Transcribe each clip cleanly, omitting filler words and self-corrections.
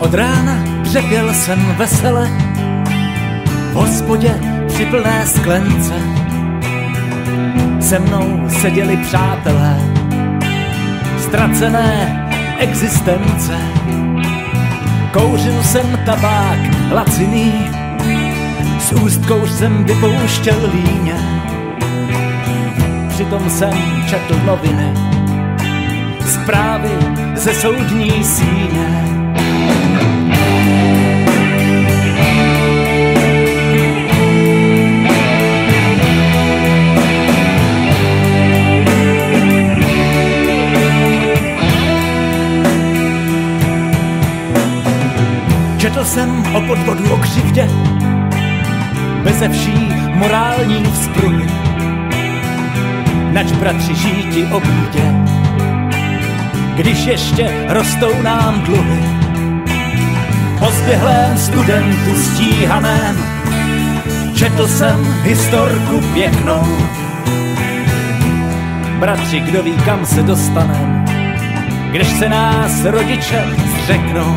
Od rána přepěl jsem vesele v hospodě při plné sklence. Se mnou seděli přátelé ztracené existence. Kouřil jsem tabák laciný, z úst kouř jsem vypouštěl líně. Přitom jsem četl noviny, zprávy ze soudní síně. Četl jsem o podvodu, o křivdě, beze vší morální vzpruhy. Nač bratři žíti o bídě, když ještě rostou nám dluhy. O zběhlém studentu stíhaném četl jsem historku pěknou. Bratři, kdo ví, kam se dostanem, když se nás rodiče zřeknou.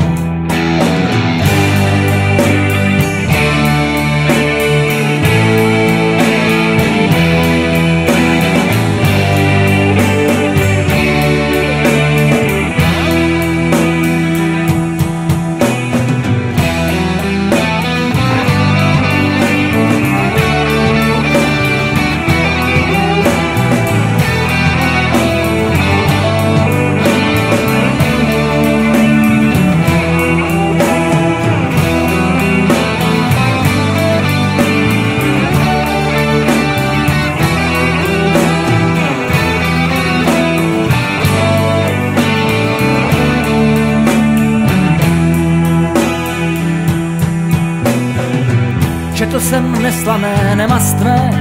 Četl jsem neslané, nemastné,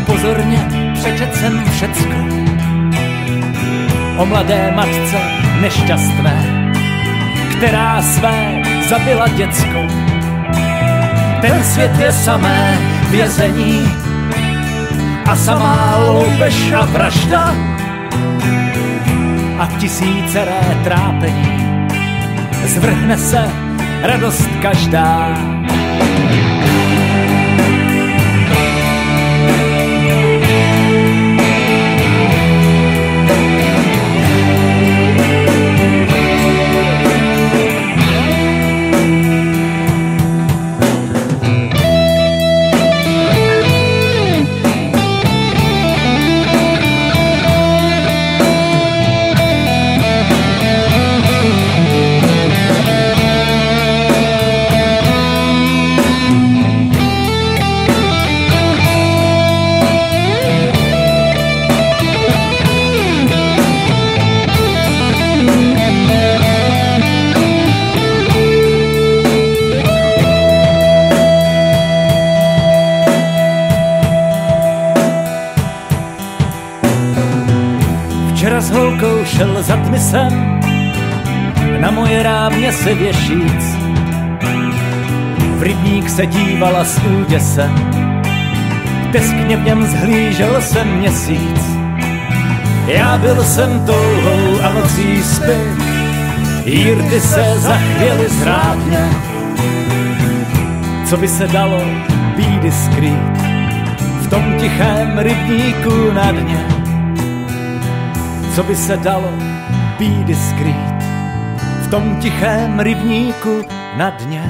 pozorně přečet jsem všecko. O mladé matce nešťastné, která své zabila děcko. Ten svět je samé vězení a samá loupež a vražda a tisíceré trápení. Zvrhne se radost každá. Včera s holkou šel za tmysem, na moje rámě se věšíc. V rybník se dívala s úděsem, teskně v něm zhlížel jsem měsíc. Já byl jsem touhou a nocí spy, jírty se zachvěly zrádně. Co by se dalo bídy skrýt v tom tichém rybníku na dně? Co by se dalo bídy skrýt v tom tichém rybníku na dně?